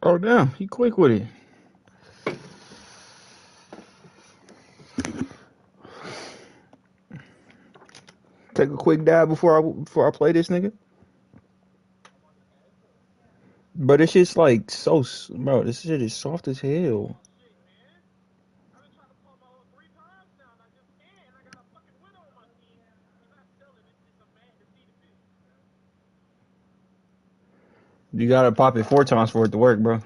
Oh damn, he quick with it. Take a quick dive before I play this nigga. But this shit's like bro. This shit is soft as hell. You gotta pop it 4 times for it to work, bro.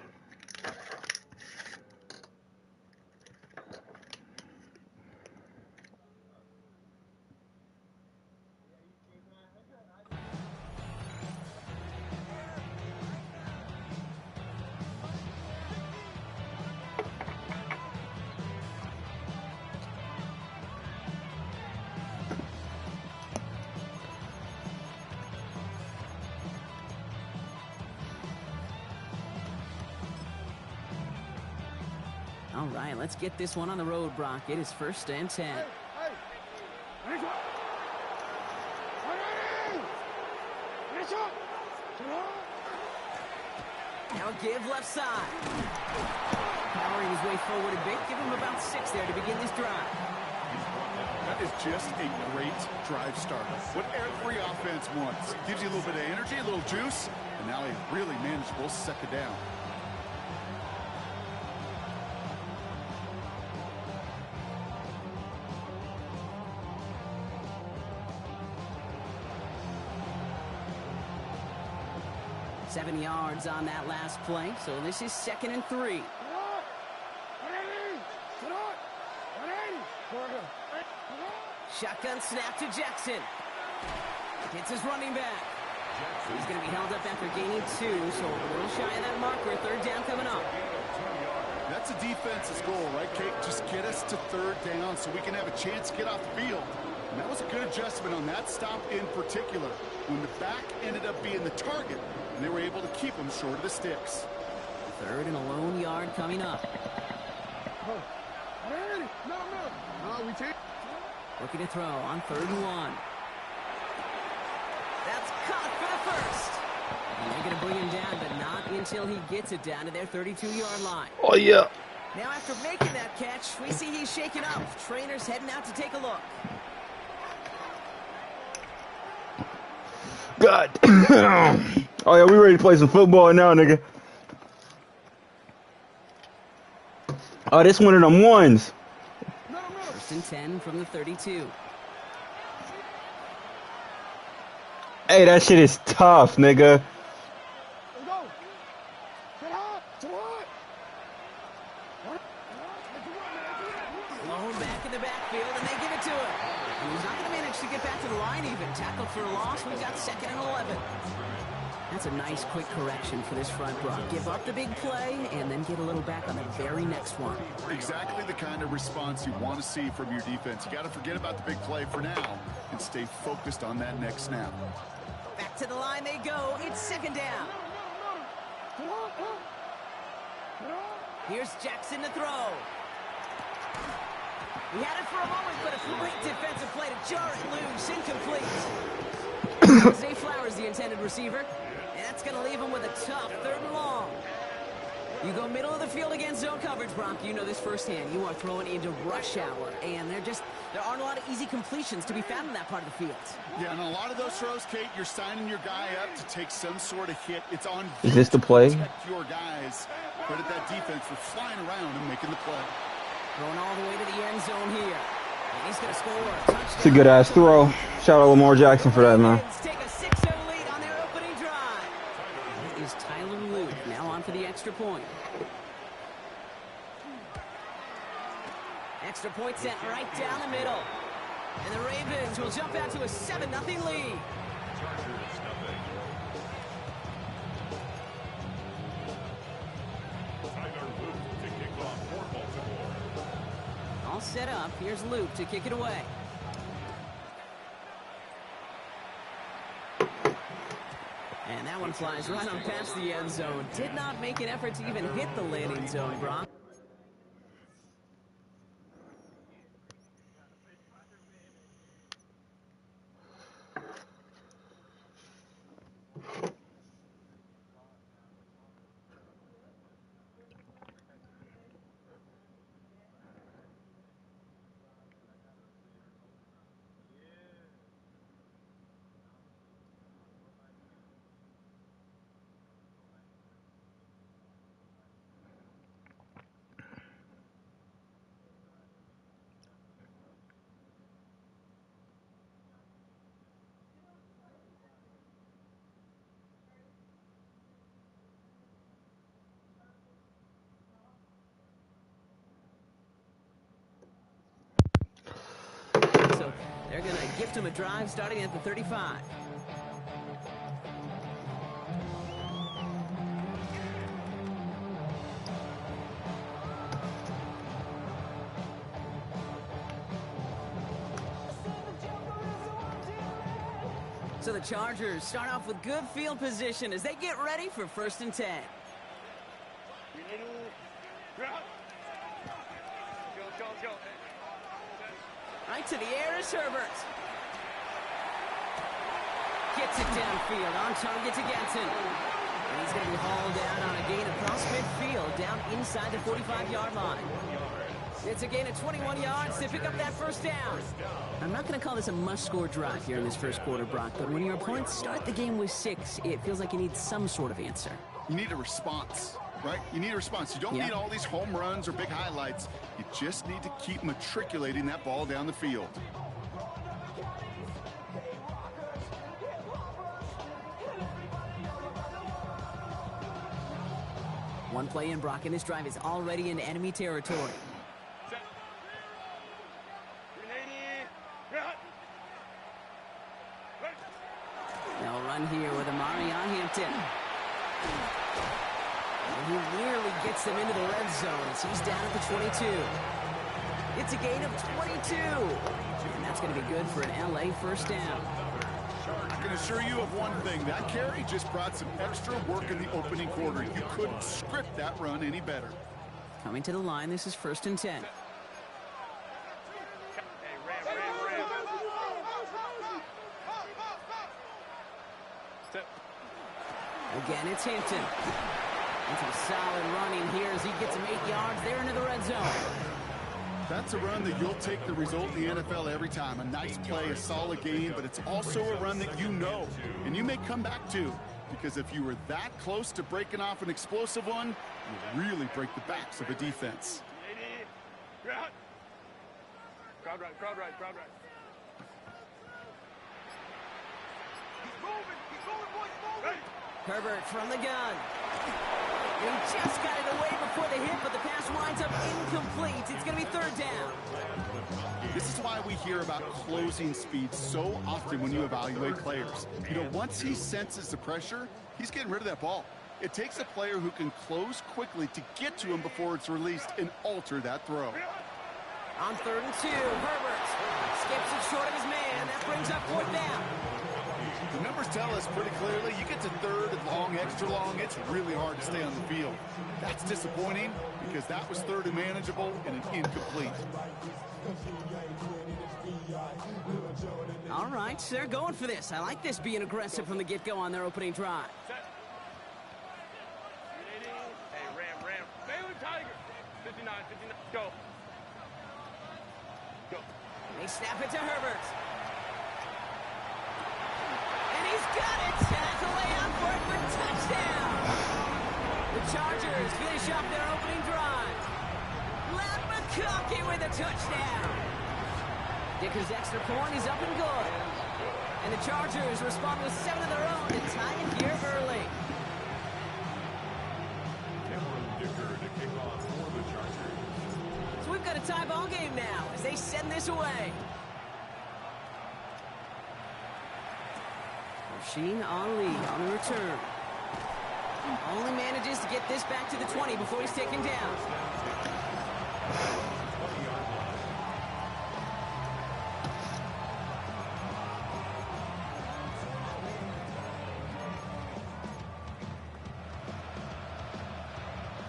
All right, let's get this one on the road, Brock. It is 1st and 10. Now a give left side. Powering his way forward a bit. Give him about 6 there to begin this drive. That is just a great drive starter. What every offense wants. Gives you a little bit of energy, a little juice, and now a really manageable 2nd down. Seven yards on that last play, so this is 2nd and 3. Shotgun snap to Jackson. Hits his running back. He's going to be held up after gaining 2, so a little shy of that marker. 3rd down coming up. That's a defense's goal, right, Kate? Just get us to 3rd down so we can have a chance to get off the field. And that was a good adjustment on that stop in particular, when the back ended up being the target, and they were able to keep him short of the sticks. 3rd and a lone yard coming up. Looking to throw on 3rd and 1. That's caught for the 1st. And they're going to bring him down, but not until he gets it down to their 32-yard line. Oh yeah. Now after making that catch, we see he's shaken up. Trainer's heading out to take a look. God. Oh yeah, we ready to play some football now, nigga. Oh, this one of them ones. 1st and 10 from the 32. Hey, that shit is tough, nigga. Blown back in the backfield, and they give it to him. And he's not going to manage to get back to the line even. Tackled for a loss. We've got 2nd and 11. That's a nice quick correction for this front row. Give up the big play and then get a little back on the very next one. Exactly the kind of response you want to see from your defense. You got to forget about the big play for now and stay focused on that next snap. Back to the line they go. It's 2nd down. Here's Jackson to throw. He had it for a moment, but a great defensive play to jar it loose. Incomplete. Zay Flowers, the intended receiver. And that's going to leave him with a tough 3rd and long. You go middle of the field against zone coverage, Bronk. You know this firsthand. You are throwing into rush hour, and there aren't a lot of easy completions to be found in that part of the field. Yeah, and a lot of those throws, Kate, you're signing your guy up to take some sort of hit. It's on you. Is this the play? Protect your guys. Credit that defense for flying around and making the play. Going all the way to the end zone here. And he's going to score a touchdown. It's a good ass throw. Shout out Lamar Jackson for that, man. Take a 6-0 lead on their opening drive. That is Tyler Luke now on for the extra point. Extra point sent right down the middle. And the Ravens will jump out to a 7-0 lead. All set up. Here's Luke to kick it away. And that one flies right on past the end zone. Did not make an effort to even hit the landing zone, Brock. They're going to gift him a drive starting at the 35. So the Chargers start off with good field position as they get ready for 1st and 10. Right to the air is Herbert. Gets it downfield, on target to Getson. And he's going to be hauled down on a gain across midfield, down inside the 45-yard line. It's a gain of 21 yards to pick up that 1st down. I'm not going to call this a must-score drive here in this 1st quarter, Brock, but when your opponents start the game with 6, it feels like you need some sort of answer. You need a response, right? You need a response. You don't need all these home runs or big highlights. You just need to keep matriculating that ball down the field. One play in, Brock, and this drive is already in enemy territory. They'll run here with Amari on Hampton. And he nearly gets them into the red zone as he's down at the 22. It's a gain of 22. And that's going to be good for an LA 1st down. I can assure you of one thing. That carry just brought some extra work in the opening quarter. You couldn't script that run any better. Coming to the line, this is 1st and 10. Again, it's Hampton. Into a solid running here as he gets him 8 yards there into the red zone. That's a run that you'll take the result in the NFL every time. A nice play, a solid game, but it's also a run that you know, and you may come back to. Because if you were that close to breaking off an explosive one, you really break the backs of a defense. Crowd right, crowd right, crowd right. Herbert from the gun. He just got it away before the hit, but the pass winds up incomplete. It's going to be 3rd down. This is why we hear about closing speed so often when you evaluate players. You know, once he senses the pressure, he's getting rid of that ball. It takes a player who can close quickly to get to him before it's released and alter that throw. On 3rd and 2, Herbert skips it short of his man. That brings up 4th down. The numbers tell us pretty clearly, you get to 3rd and long, extra long, it's really hard to stay on the field. That's disappointing because that was 3rd and manageable and an incomplete. All right, they're going for this. I like this being aggressive from the get-go on their opening drive. Hey, Ram. Baylor Tiger. 59, go. Go. They snap it to Herbert. And he's got it. Tackle out for it for touchdown. The Chargers finish off their opening drive. Lat McConkey with a touchdown. Dicker's extra point is up and good. And the Chargers respond with 7 of their own to tie it here early. So we've got a tie ball game now as they send this away. Rasheen Ali on the return. Only manages to get this back to the 20 before he's taken down.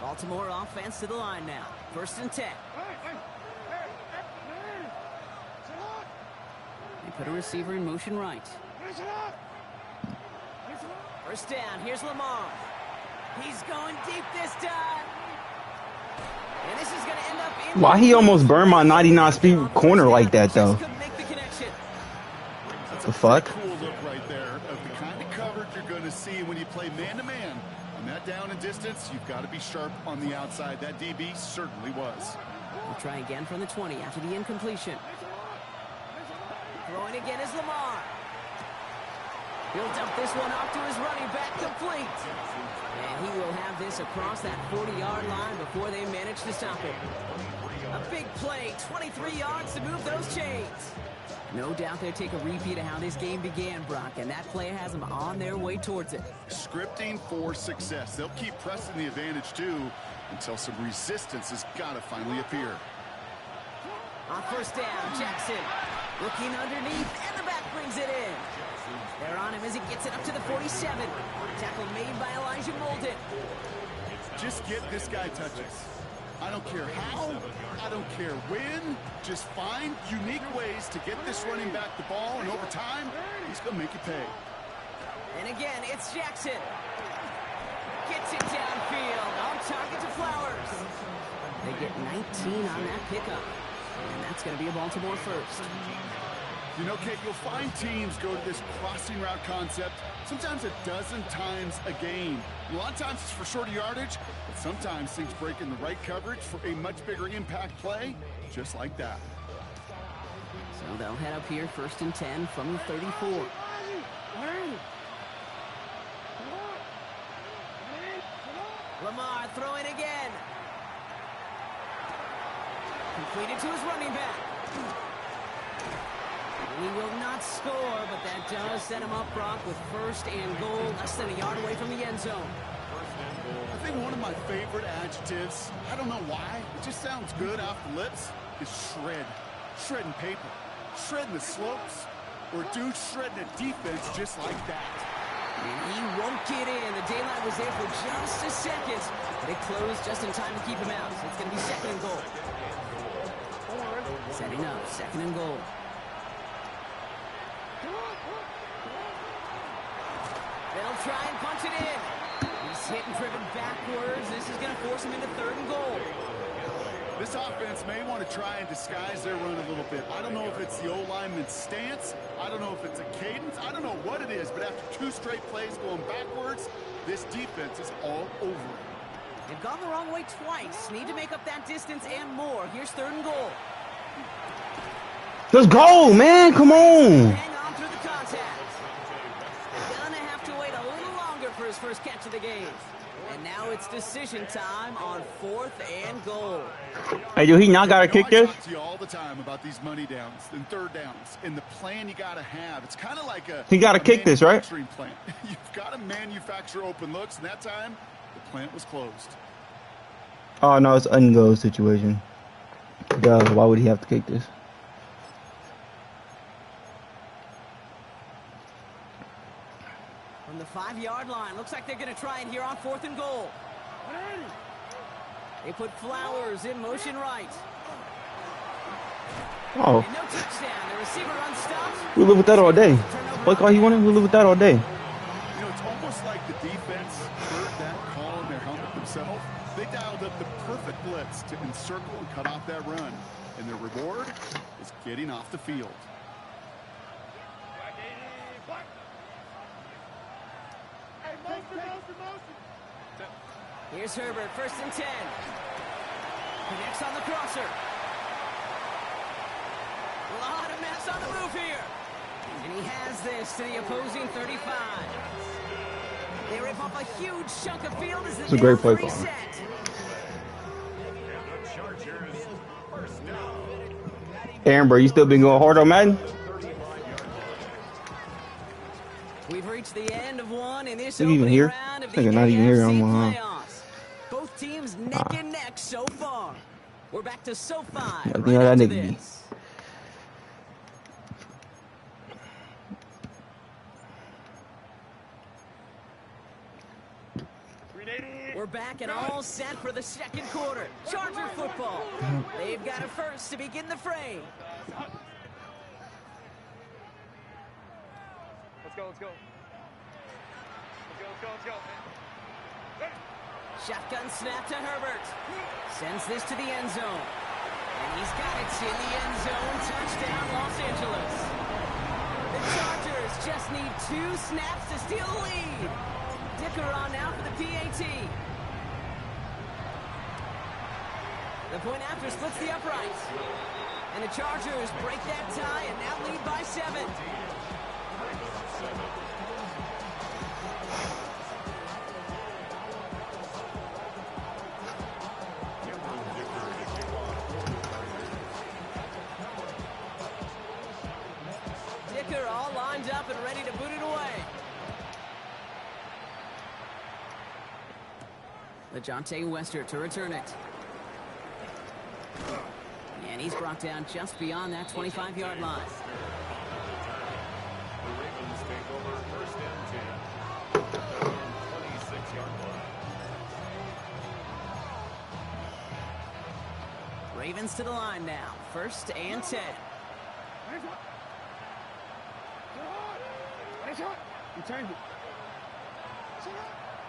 Baltimore offense to the line now. 1st and 10. They put a receiver in motion right. 1st down. Here's Lamar. He's going deep this time. And this is going to end up in... Why he almost burned my 99 speed corner like that, though? That's the fuck? Cool look right there of the kind of coverage you're going to see when you play man-to-man. On that down and distance, you've got to be sharp on the outside. That DB certainly was. We'll try again from the 20 after the incompletion. Throwing again is Lamar. He'll dump this one off to his running back, complete. And he will have this across that 40-yard line before they manage to stop him. A big play, 23 yards to move those chains. No doubt they'll take a repeat of how this game began, Brock, and that play has them on their way towards it. Scripting for success. They'll keep pressing the advantage, too, until some resistance has got to finally appear. On first down, Jackson looking underneath, and the back brings it in. They're on him as he gets it up to the 47. Tackle made by Elijah Molden. Just get this guy touches. I don't care how, I don't care when. Just find unique ways to get this running back the ball, and over time, he's going to make you pay. And again, it's Jackson. Gets it downfield, on target to Flowers. They get 19 on that pickup, and that's going to be a Baltimore first. You know, Kate, you'll find teams go to this crossing route concept sometimes a dozen times a game. A lot of times it's for shorter yardage, but sometimes things break in the right coverage for a much bigger impact play, just like that. So they'll head up here, 1st and 10 from the 34. Lamar throwing again. Completed to his running back. He will not score, but that does set him up, Brock, with 1st and goal, less than a yard away from the end zone. I think one of my favorite adjectives, I don't know why, it just sounds good off the lips, is shred. Shredding paper, shredding the slopes, or dude shredding a defense just like that. And he won't get in. The daylight was there for just a second, but it closed just in time to keep him out. So it's going to be 2nd and goal. Setting up, 2nd and goal. They'll try and punch it in. He's hit and driven backwards. This is going to force him into 3rd and goal. This offense may want to try and disguise their run a little bit. I don't know if it's the O-lineman's stance. I don't know if it's a cadence. I don't know what it is, but after 2 straight plays going backwards, this defense is all over it. They've gone the wrong way twice. Need to make up that distance and more. Here's 3rd and goal. Let's go, man. Come on. Hang on through the contact. Gonna have to wait a little longer for his first catch of the game. And now it's decision time on 4th and goal. Hey, do he not got to kick this? I talk to you all the time about these money downs and 3rd downs and the plan you got to have. It's kind of like He got to kick this, right? Plant. You've got to manufacture open looks, and that time the plant was closed. Oh, no, it's an ungo situation. Duh, why would he have to kick this? From the 5-yard line, looks like they're going to try it here on 4th and goal. They put Flowers in motion right. Oh, And no touchdown. The receiver unstopped. we live with that all day. What call he wanted? We live with that all day. You know, it's almost like the defense heard that call in their helmet themselves. They dialed up the perfect blitz to encircle and cut off that run. And their reward is getting off the field. Here's Herbert, 1st and 10. Connects on the crosser. A lot of mess on the move here. And he has this to the opposing 35. They rip up a huge chunk of field as It's a great play call. reset. Aaron, bro, you still been going hard on Madden? We've reached the end of one in this Think he even opening here? round of Think the I'm not even here. AFC I'm playoffs. Both teams neck and neck so far. We're back to SoFi think right that after nigga be. this. We're back and all set for the 2nd quarter. Charger football. They've got it first to begin the fray. Let's go, let's go. Let's go, let's go, let's go. Shotgun snap to Herbert. Sends this to the end zone. And he's got it in the end zone. Touchdown, Los Angeles. The Chargers just need 2 snaps to steal the lead. Dicker on now for the PAT. The point after splits the uprights. And the Chargers break that tie and now lead by 7. blocker all lined up and ready to boot it away. LeJohntay Wester to return it. And he's brought down just beyond that 25-yard line. The Ravens take over first and 10 at their own 26-yard line. Ravens to the line now. First and 10.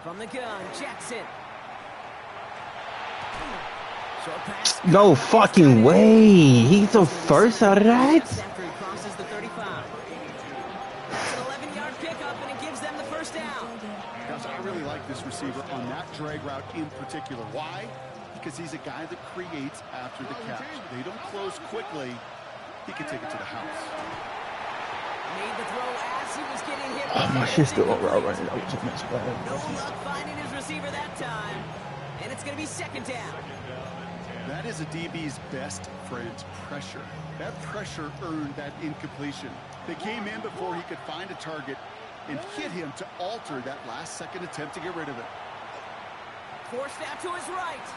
From the gun, Jackson. Short pass. No fucking way. He's the first out of that? After he crosses the 35. That's an 11-yard pickup, and it gives them the first down. Gosh, I really like this receiver on that drag route in particular. Why? Because he's a guy that creates after the catch. They don't close quickly. He can take it to the house. Made the throw as he was getting hit. Oh, my shit's still on route running. That was a mess. No luck finding his receiver that time. And it's going to be second down. That is a DB's best friend, pressure. That pressure earned that incompletion. They came in before he could find a target and hit him to alter that last-second attempt to get rid of it. Forced out to his right.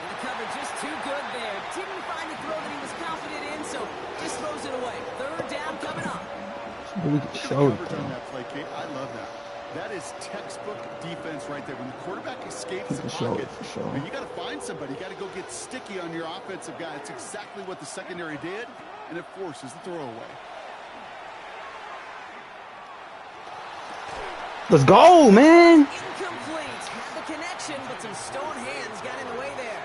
And the cover just too good there. Didn't find the throw that he was confident in, so just throws it away. Third down coming up. We can show it. Coverage on that play, Kate. I love that. That is textbook defense right there. When the quarterback escapes the pocket, and you got to find somebody. You got to go get sticky on your offensive guy. It's exactly what the secondary did, and it forces the throw away. Let's go, man. Incomplete. Had the connection, but some stone hands got in the way there.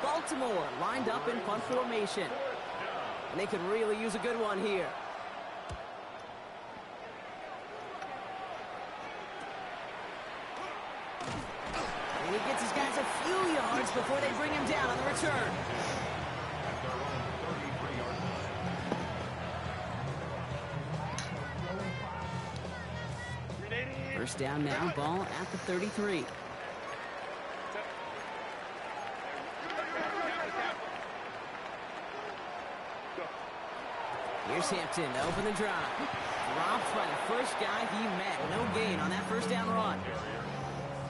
Baltimore lined up in punt formation. And they could really use a good one here. And he gets his guys a few yards before they bring him down on the return. First down now, ball at the 33. Here's Hampton to open the drive. Dropped by the first guy he met. No gain on that first down run.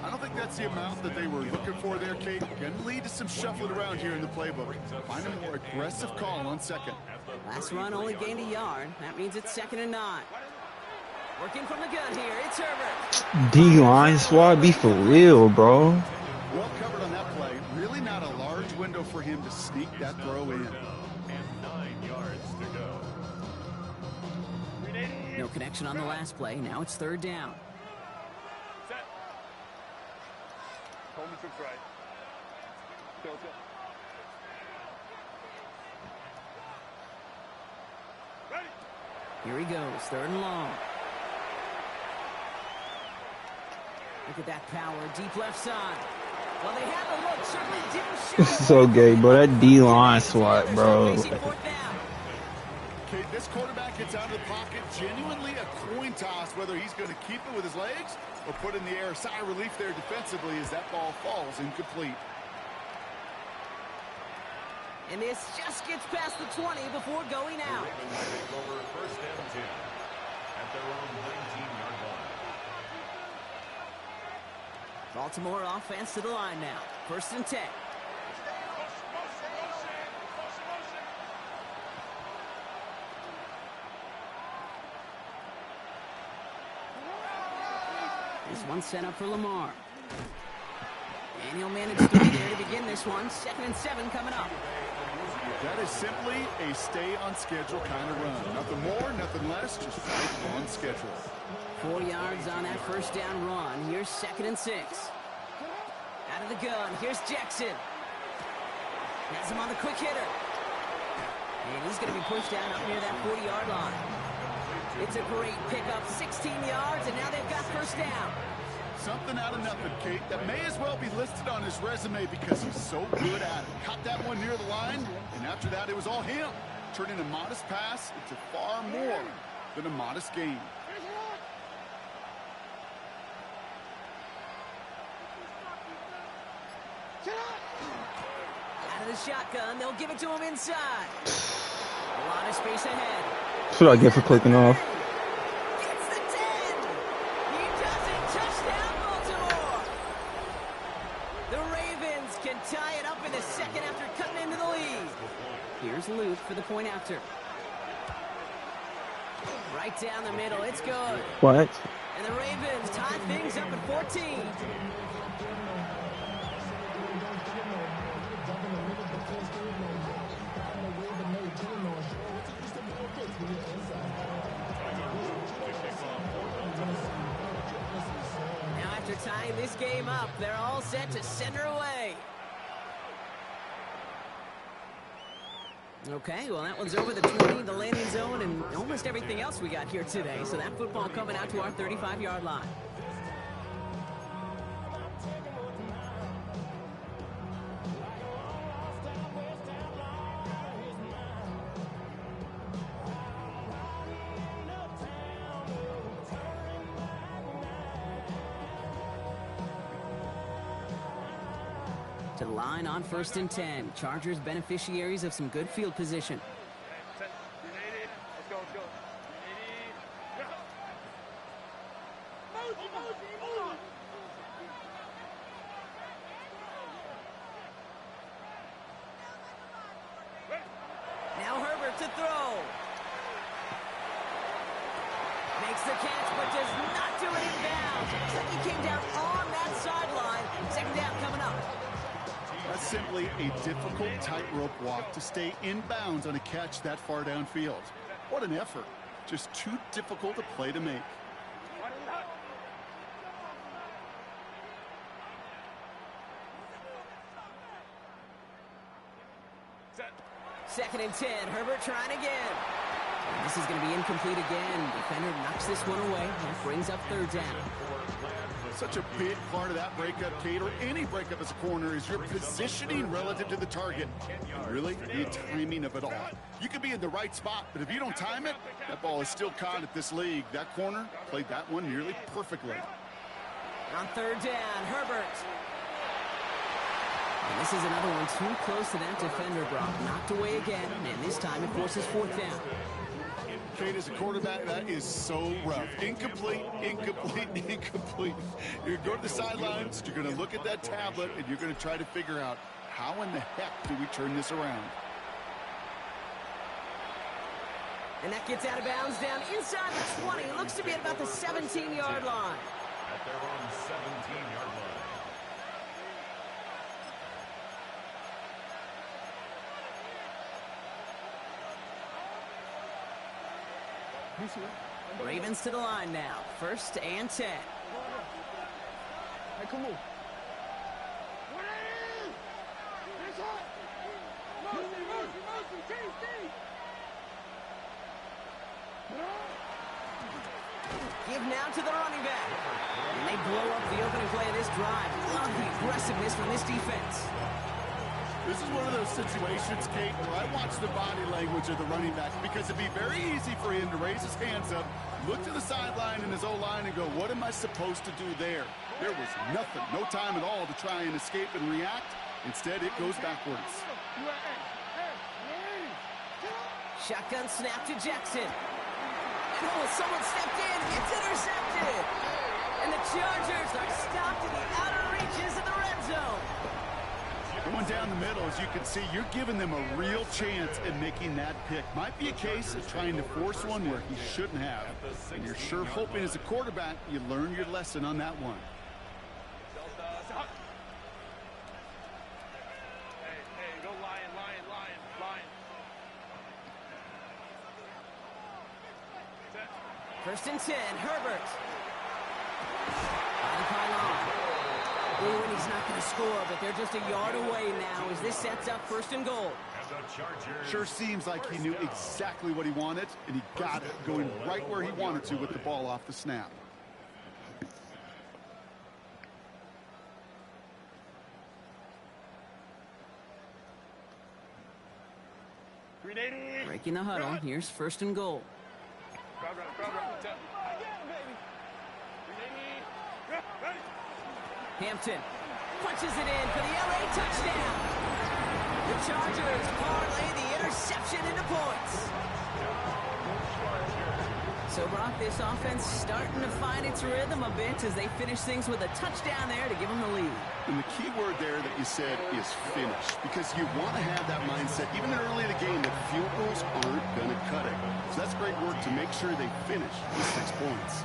I don't think that's the amount that they were looking for there, Kate. Can lead to some shuffling around here in the playbook. Find a more aggressive call on second. Last run only gained a yard. That means it's 2nd and 9. Working from the gun here, it's Herbert. D-line squad, be for real, bro. Well covered on that play. Really not a large window for him to sneak that throw in. And 9 yards to go. No connection on the last play. Now it's 3rd down. Set. Coleman took right. Delta. Ready. Here he goes, 3rd and long. Look at that power, deep left side. Well, they had the look, certainly didn't shoot. This is so gay, bro. That D-line swat, bro. Kate, this quarterback gets out of the pocket, genuinely a coin toss, whether he's going to keep it with his legs or put in the air. Sigh of relief there defensively as that ball falls incomplete. And this just gets past the 20 before going out. Ravens take over first and 10 at their own 19-yard line. Baltimore offense to the line now. 1st and 10. This one set up for Lamar. And he'll manage to be there to begin this one. 2nd and 7 coming up. That is simply a stay on schedule kind of run. Nothing more, nothing less, just right on schedule. 4 yards on that first down run. Here's 2nd and 6. Out of the gun. Here's Jackson. Has him on the quick hitter. And he's going to be pushed down up near that 40-yard line. It's a great pickup. 16 yards, and now they've got first down. Something out of nothing, Kate, that may as well be listed on his resume because he's so good at it. Caught that one near the line, and after that, it was all him. Turning a modest pass into far more than a modest gain. Out of the shotgun, they'll give it to him inside. A lot of space ahead. That's what I get for clicking off. Gets the 10. He does it. Touchdown, Baltimore. The Ravens can tie it up in the second after cutting into the lead. Here's Luke for the point after. Right down the middle. It's good. What? And the Ravens tie things up at 14. Now after tying this game up, they're all set to send her away. Okay, well, that one's over the 20, the landing zone, and almost everything else we got here today. So that football coming out to our 35-yard line. To the line on 1st and 10. Chargers beneficiaries of some good field position. Let's go, let's go. Now Herbert to throw. Makes the catch, but does not do it in bounds. Looks like he came down on that sideline. Second down coming up. That's simply a difficult tightrope walk to stay in bounds on a catch that far downfield. What an effort. Just too difficult a play to make. Second and 10. Herbert trying again. This is going to be incomplete again. Defender knocks this one away. That brings up 3rd down. Such a big part of that breakup, Kate, or any breakup as a corner, is your positioning relative to the target. And really, the timing of it all. You can be in the right spot, but if you don't time it, that ball is still caught at this league. That corner played that one nearly perfectly. On 3rd down, Herbert. And this is another one too close to that defender, Brock. Knocked away again, and this time it forces 4th down. Kate, as a quarterback, that is so rough. Incomplete, incomplete, incomplete. You're going to the sidelines, you're going to look at that tablet, and you're going to try to figure out how in the heck do we turn this around. And that gets out of bounds down inside the 20. It looks to be at about the 17-yard line. At their own 17-yard line. Ravens to the line now. 1st and 10. Hey, come on. Give now to the running back. And they blow up the opening play of this drive. Love the aggressiveness from this defense. This is one of those situations, Kate, where I watch the body language of the running back because it'd be very easy for him to raise his hands up, look to the sideline in his O-line and go, what am I supposed to do there? There was nothing, no time at all to try and escape and react. Instead, it goes backwards. Shotgun snap to Jackson. And oh, someone stepped in. It's intercepted. And the Chargers are stopped in the outer reaches of the red zone. Going down the middle, as you can see, you're giving them a real chance at making that pick. Might be a case of trying to force one where he shouldn't have. And you're sure hoping as a quarterback you learn your lesson on that one. Hey, go lion. 1st and 10, Herbert. By the pylon. Ooh, and he's not going to score, but they're just a yard away now as this sets up 1st and goal. Sure seems like he knew exactly what he wanted, and he got it, going right where he wanted to with the ball off the snap. Breaking the huddle. Here's 1st and goal. Hampton punches it in for the LA touchdown. The Chargers parlay the interception into points. So, Brock, this offense starting to find its rhythm a bit as they finish things with a touchdown there to give them the lead. And the key word there that you said is finish, because you want to have that mindset, even early in the game, that field goals aren't going to cut it. So that's great work to make sure they finish with 6 points.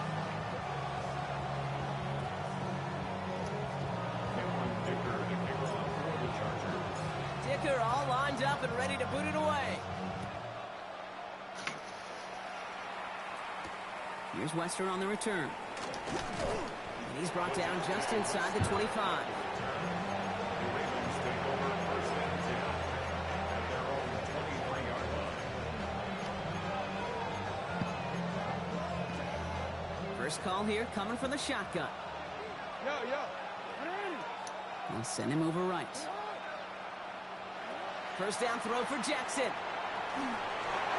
Dicker all lined up and ready to boot it away. Here's Wester on the return. And he's brought down just inside the 25. First call here coming from the shotgun. They'll send him over right. First down throw for Jackson.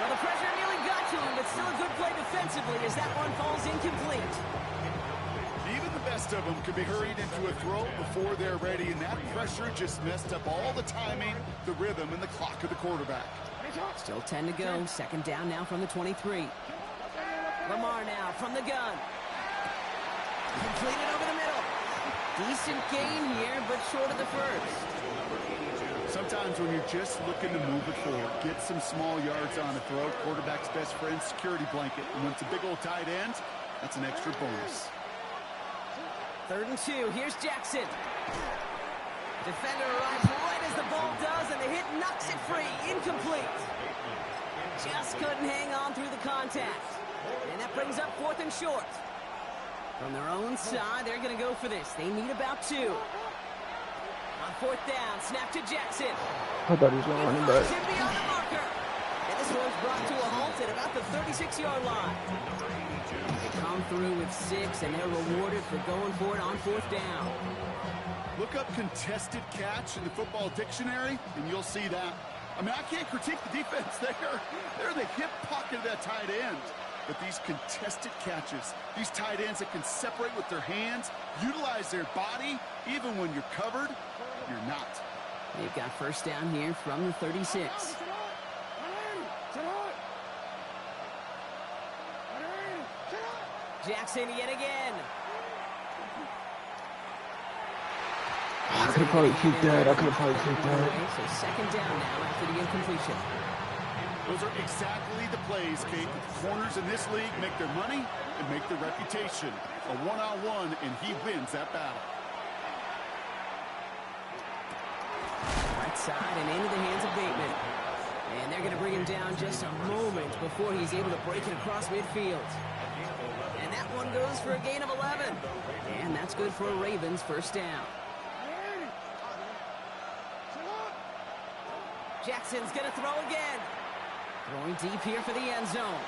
Well, the pressure nearly got to him, but still a good play defensively as that one falls incomplete. Even the best of them could be hurried into a throw before they're ready, and that pressure just messed up all the timing, the rhythm, and the clock of the quarterback. Still 10 to go. Second down now from the 23. Lamar now from the gun. Completed over the middle. Decent gain here, but short of the first. Sometimes when you're just looking to move it forward, get some small yards on a throw, quarterback's best friend, security blanket. And when it's a big old tight end, that's an extra bonus. 3rd and 2. Here's Jackson. Defender arrives right as the ball does, and the hit knocks it free. Incomplete. Just couldn't hang on through the contact. And that brings up 4th and short. From their own side, they're going to go for this. They need about 2. On 4th down, snap to Jackson. I thought he was going to run it back. Him beyond the marker. And this one's brought to a halt at about the 36-yard line. They come through with 6, and they're rewarded for going for it on 4th down. Look up contested catch in the football dictionary, and you'll see that. I mean, I can't critique the defense there. They're the hip pocket of that tight end. But these contested catches, these tight ends that can separate with their hands, utilize their body, even when you're covered, you're not. They've got first down here from the 36. Jackson yet again. I could have probably kicked that. So second down now after the incompletion. Those are exactly the plays, Kate. Corners in this league make their money and make their reputation. A one-on-one, and he wins that battle. Right side and into the hands of Bateman. And they're going to bring him down just a moment before he's able to break it across midfield. And that one goes for a gain of 11. And that's good for a Ravens first down. Jackson's going to throw again. Throwing deep here for the end zone.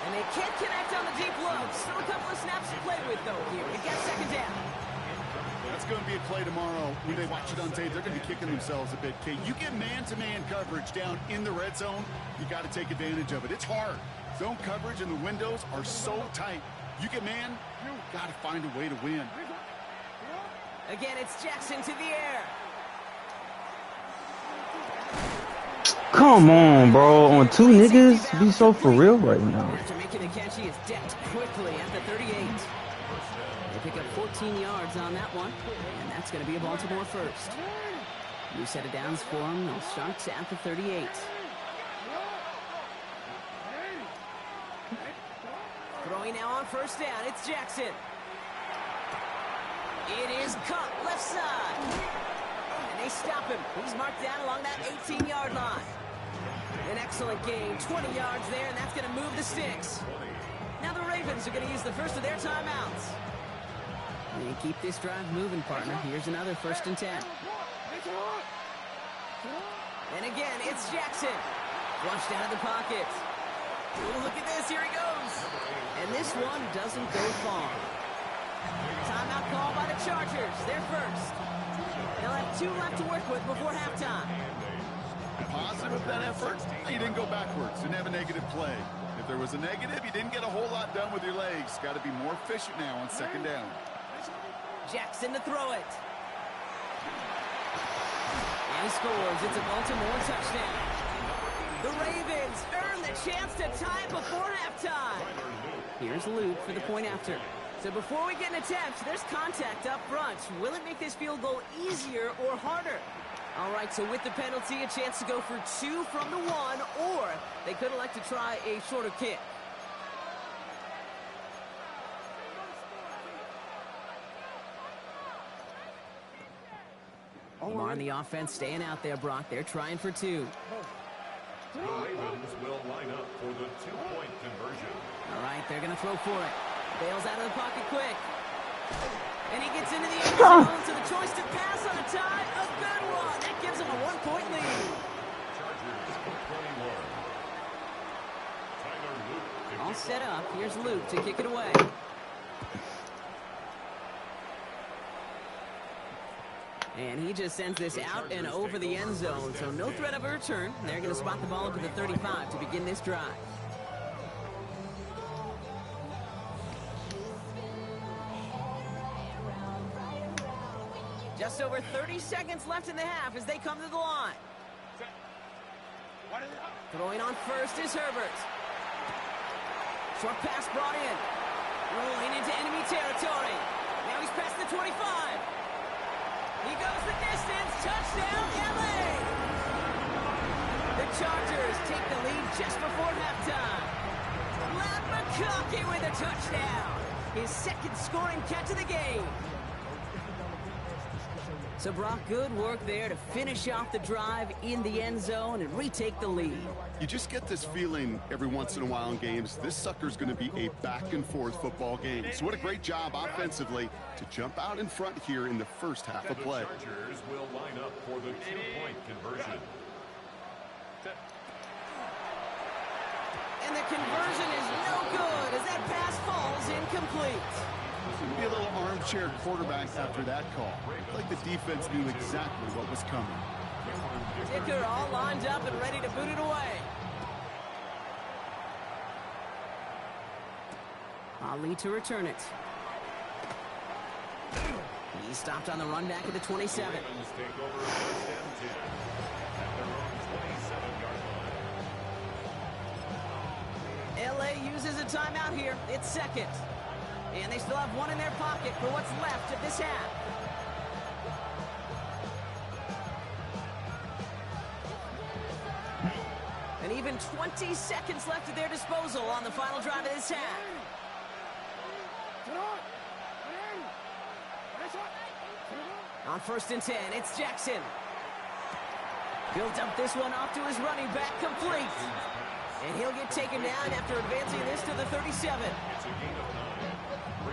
And they can't connect on the deep low. Still a couple of snaps to play with, though, here. They get second down. That's going to be a play tomorrow. When they watch it on tape, they're going to be kicking themselves a bit, Kate. You get man-to-man coverage down in the red zone, you got to take advantage of it. It's hard. Zone coverage and the windows are so tight. You get man, you got to find a way to win. Again, it's Jackson to the air. Come on, bro. On 2 niggas, be so for real right now. After making the catch, he is decked quickly at the 38. They pick up 14 yards on that one, and that's going to be a Baltimore first. New set of downs for them. They'll start at the 38. Throwing now on first down, it's Jackson. It is cut left side. And they stop him. He's marked down along that 18-yard line. An excellent gain, 20 yards there, and that's going to move the sticks. Now the Ravens are going to use the first of their timeouts. They keep this drive moving, partner. Here's another 1st and 10. And again, it's Jackson. Flushed out of the pocket. Ooh, look at this, here he goes. And this one doesn't go far. Timeout call by the Chargers. They're first. They'll have 2 left to work with before halftime. Positive of that effort, you didn't go backwards. Didn't have a negative play. If there was a negative, you didn't get a whole lot done with your legs. Got to be more efficient now on second down. Jackson to throw it. And he scores. It's a Baltimore touchdown. The Ravens earn the chance to tie it before halftime. Here's Luke for the point after. So before we get an attempt, there's contact up front. Will it make this field goal easier or harder? All right, so with the penalty, a chance to go for 2 from the 1, or they could elect to try a shorter kick. Lamar and the offense staying out there, Brock. They're trying for 2. The Ravens will line up for the 2-point conversion. All right, they're going to throw for it. Bails out of the pocket quick. And he gets into the end zone, so the choice to pass on a time, a good one. That gives him a 1-point lead. Chargers for 21. Tyler Luke. All set up. Here's Luke to kick it away. And he just sends this out and over the end zone, so no threat of a return. They're going to spot the ball up to the 35 to begin this drive. Just over 30 seconds left in the half as they come to the line. Throwing on first is Herbert. Short pass brought in. Rolling into enemy territory. Now he's past the 25. He goes the distance. Touchdown, LA! The Chargers take the lead just before halftime. Lamb McConkey with a touchdown. His second scoring catch of the game. So, Brock, good work there to finish off the drive in the end zone and retake the lead. You just get this feeling every once in a while in games, this sucker's going to be a back-and-forth football game. So what a great job offensively to jump out in front here in the first half of play. The Chargers will line up for the 2-point conversion. And the conversion is no good as that pass falls incomplete. Be a little armchair quarterback after that call. Like the defense knew exactly what was coming. Ticker all lined up and ready to boot it away. Ali to return it. He stopped on the run back at the 27. Ravens take over first and 10 at their own 27-yard line. LA uses a timeout here. It's second. And they still have one in their pocket for what's left of this half. And even 20 seconds left at their disposal on the final drive of this half. On 1st and 10, it's Jackson. Built up this one off to his running back, complete. And he'll get taken down after advancing this to the 37.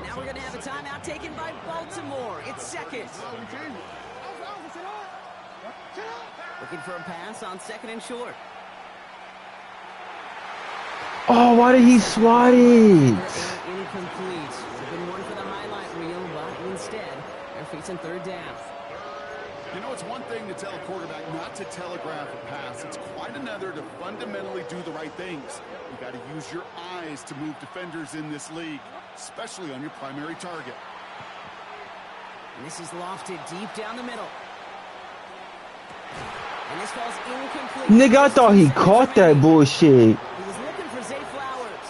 Now we're going to have a timeout taken by Baltimore. It's second. Looking for a pass on 2nd and short. Oh, why did he swat it? Incomplete. Would have been one for the highlight reel, but instead, they're facing 3rd down. You know, it's one thing to tell a quarterback not to telegraph a pass. It's quite another to fundamentally do the right things. You got to use your eyes to move defenders in this league, especially on your primary target. And this is lofted deep down the middle. And this falls incomplete. Nigga, I thought he caught that bullshit. He was looking for Zay Flowers.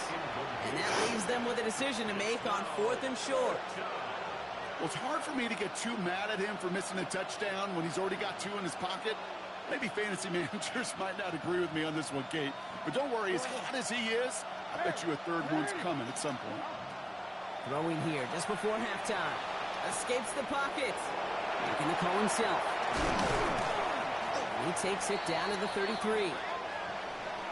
And that leaves them with a decision to make on 4th and short. Well, it's hard for me to get too mad at him for missing a touchdown when he's already got 2 in his pocket. Maybe fantasy managers might not agree with me on this one, Kate. But don't worry, as hot as he is, I bet you a 3rd one's coming at some point. Throwing here just before halftime. Escapes the pocket. Making the call himself. He takes it down to the 33.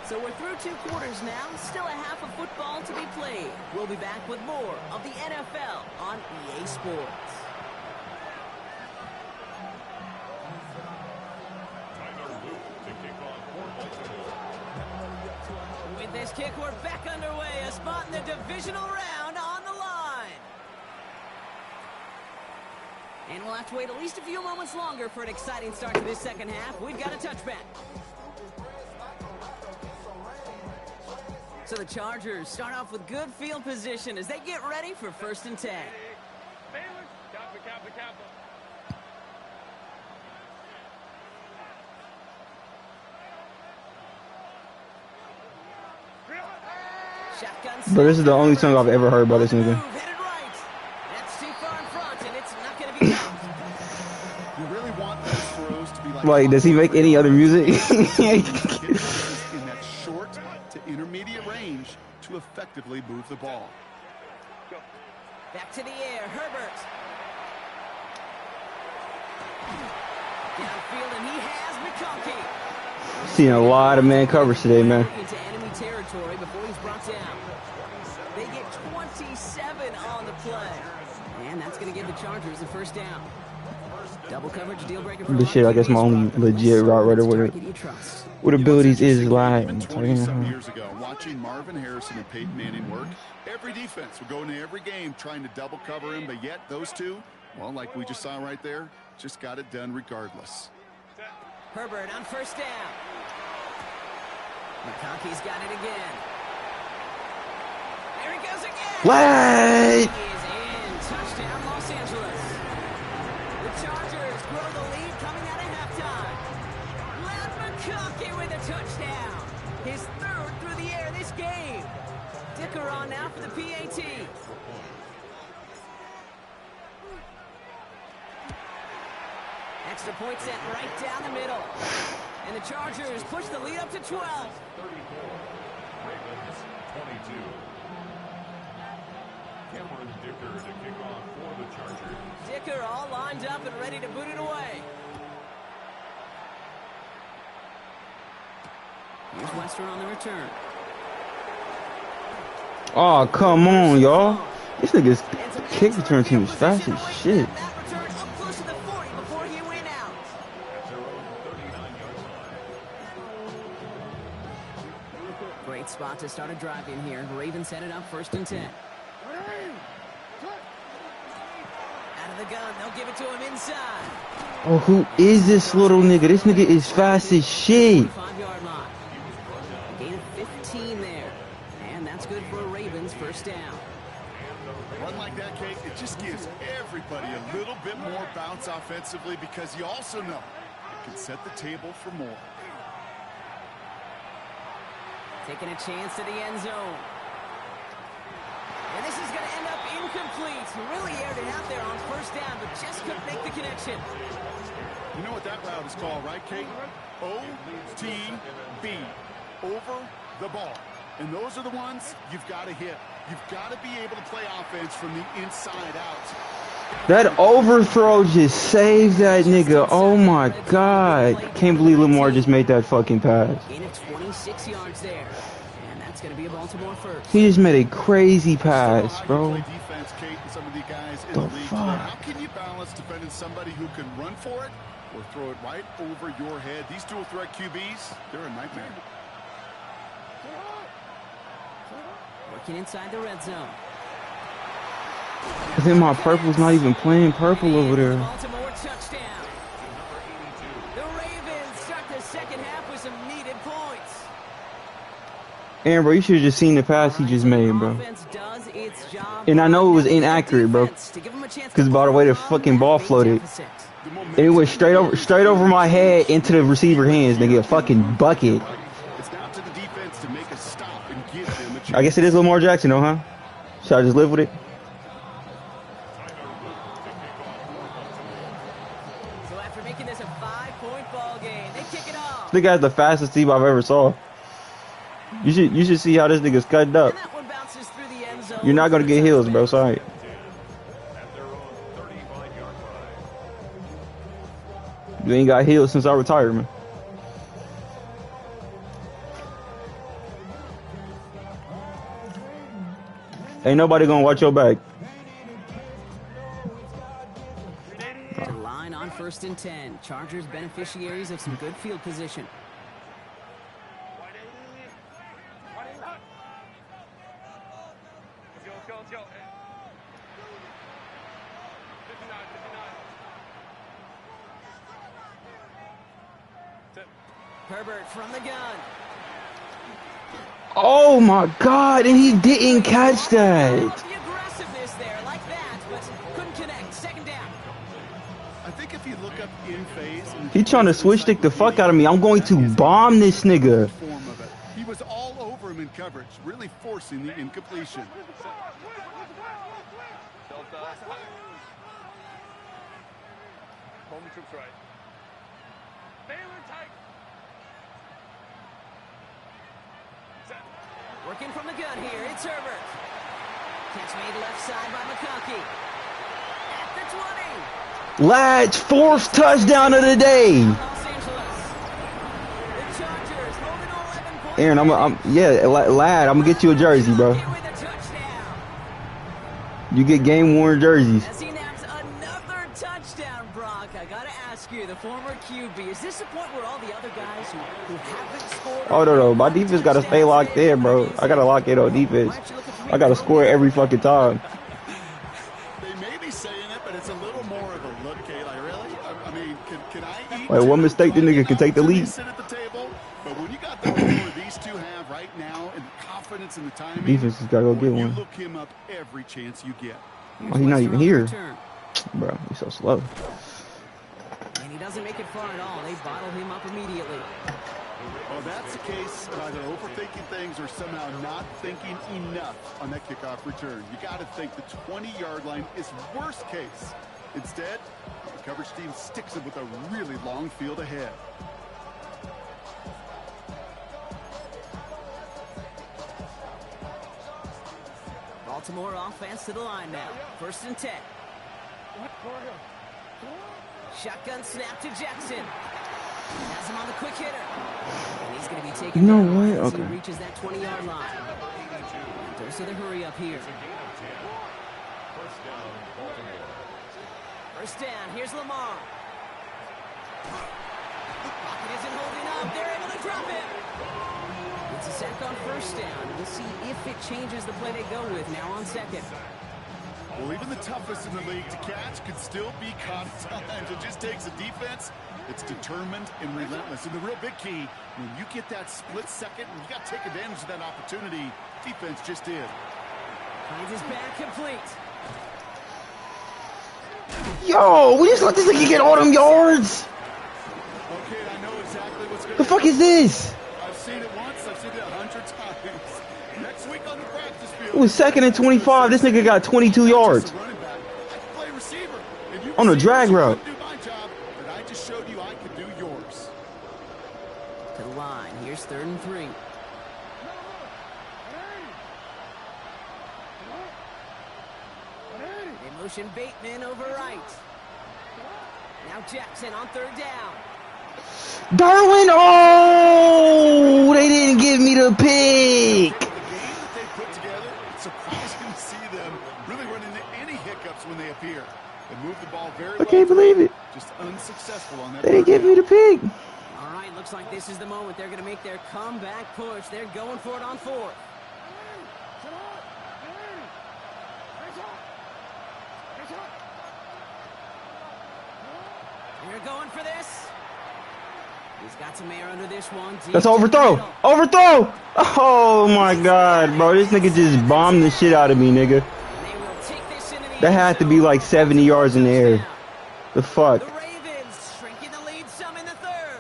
So we're through 2 quarters now. Still a half of football to be played. We'll be back with more of the NFL on EA Sports. Tyler Luke to kick off for Baltimore. With this kick, we're back underway. A spot in the divisional round on the line. And we'll have to wait at least a few moments longer for an exciting start to this second half. We've got a touchback. So the Chargers start off with good field position as they get ready for 1st and 10. Shotgun Bro, this is the snap to only song I've Herbert. ever heard by this On the nigga. move, headed right. That's too far in front, and it's not going to be out. You really want those throws to be Like, does he make any other music? hit passes in that short to intermediate range to effectively move the ball. Back to the air, Herbert. Downfield, and he has McConkey. Seen a lot of man coverage today, man. Into enemy territory before he's brought down. They get 27 on the play. And that's going to give the Chargers the first down. Double coverage, deal breaker for This shit, I guess my only legit route runner with abilities is like. 20 some years ago, watching Marvin Harrison and Peyton Manning work, every defense would go into every game trying to double cover him, but yet those two, well, like we just saw right there, just got it done regardless. Herbert on first down. McConkey's got it again. There he goes again. What? He is in. Touchdown, Los Angeles. The Chargers grow the lead coming out of halftime. Led McConkey with a touchdown. His third through the air this game. Dicker on now for the PAT. Extra point sent right down the middle. And the Chargers push the lead up to 12. 34. Ravens 22. Cameron Dicker to kick off for the Chargers. Dicker all lined up and ready to boot it away. Here's Western on the return. Oh, come on, y'all. This nigga's kick return team is fast as shit. That return up close to the 40 before he went out. At their own 39-yard line. Great spot to start a drive in here. Ravens set it up 1st and 10. Out of the gun, they'll give it to him inside. Oh, who is this little nigga? This nigga is fast as shit. 5-yard line. Gain of 15 there. And that's good for a Ravens first down. Run like that, Kate, it just gives everybody a little bit more bounce offensively because you also know it can set the table for more. Taking a chance to the end zone. And this is going to end up incomplete. He really aired it out there on first down, but just couldn't make the connection. You know what that route is called, right, Kate? OTB, over the ball. And those are the ones you've got to hit. You've got to be able to play offense from the inside out. That overthrow just saved that nigga. Oh my god. Can't believe Lamar just made that fucking pass. Gain of 26 yards there. And that's going to be a Baltimore first. He just made a crazy pass, bro. Defense, Kate, and some of the guys in The the league today. fuck? How can you balance defending somebody who can run for it or throw it right over your head? These dual threat QBs, they're a nightmare. Working inside the red zone. I think my purple's not even playing purple over there. Baltimore touchdown. The Ravens start the second half with some needed points. Aaron, bro, you should have just seen the pass he just made, bro. Offense does its job. And I know it was inaccurate, bro. Because by the way the fucking ball floated. And it went straight over my head into the receiver hands, nigga. A fucking bucket. It's now to the defense to make a stop and give them a chance. I guess it is Lamar Jackson, though, huh? Should I just live with it? So after making this a 5-point ball game, they kick it off. This guy's the fastest team I've ever saw. You should see how this nigga's cutting up. And that one bounces through the end zone. You're not gonna get heels, bro. Sorry. At their own 35-yard line. You ain't got heels since I retired, man. Ain't nobody gonna watch your back. To line on 1st and 10. Chargers beneficiaries of some good field position. Let's go, let's go. Hey. 59, 59. Herbert from the gun. Oh my god, and he didn't catch that. The aggressiveness there, like that, but couldn't connect. Second down. I think if you look up in phase, He trying to switch stick the fuck out of me. I'm going to bomb this nigga. form of it. He was all over him in coverage, really forcing the incompletion. Home troops right. Baylor tight. Set. Working from the gun here, it's Herbert. Catch made left side by McConkey. At the 20. Lads, 4th touchdown of the day. Los Angeles. The Chargers holding 11 points. Aaron, lad, I'm gonna get you a jersey, bro. With a touchdown. You get game worn jerseys. As he naps another touchdown, Brock. I gotta ask you, the former QB, is this the point where all the other guys who haven't scored? Oh no, my defense gotta stay locked in, bro. I gotta lock in on defense. I gotta score every fucking time. They may be saying it, but it's a little more of a look, Kayla. Really? I mean, can I eat? Like one mistake, the nigga can take the lead. Sit at the table, but when you got the power these two have right now, and the confidence and the timing, Defense has gotta go get you one. look him up every chance you get. Oh, he's not even here. Bro, he's so slow. And he doesn't make it far at all. They bottle him up immediately. Well, that's the case of either overthinking things or somehow not thinking enough on that kickoff return. You got to think the 20-yard line is worst case. Instead, the coverage team sticks him with a really long field ahead. Baltimore offense to the line now. 1st and 10. Shotgun snap to Jackson. Has him on the quick hitter. And he's going to be taken No down way. as Okay. he reaches that 20-yard line. There's the hurry up here. First down, Baltimore. 1st down. Here's Lamar. Pocket isn't holding up. They're able to drop it. It's a sack on 1st down. We'll see if it changes the play they go with now on 2nd. Well, even the toughest in the league to catch could still be caught at times. It just takes a defense that's determined and relentless. And the real big key, when you get that split second, and you got to take advantage of that opportunity, defense just did. Finds his back complete. Yo, we just let this nigga get all them yards. Okay, I know exactly what's going to The fuck is this? I've seen it once. I've seen it 100 times. Next week on the practice field. It was 2nd and 25. This nigga got 22 yards Running back. I can play receiver. And you on a receivers, drag you route. couldn't do my job, but I just showed you I could do yours. To the line. Here's 3rd and 3. They motion Bateman over right. Now Jackson on 3rd down. Darwin, oh, they didn't give me the pick. The game that they put together, it's surprising to see them really run into any hiccups when they appear. They move the ball very well. I can't believe it. Just unsuccessful on that. They didn't give me the pick. All right, looks like this is the moment they're going to make their comeback push. They're going for it on 4th. They're going for this. He's got some air under this one. That's overthrow. Overthrow. Oh my God, bro. This nigga just bombed the shit out of me, nigga. That had to be like 70 yards in the air. The fuck? The Ravens shrinking the lead some in the 3rd.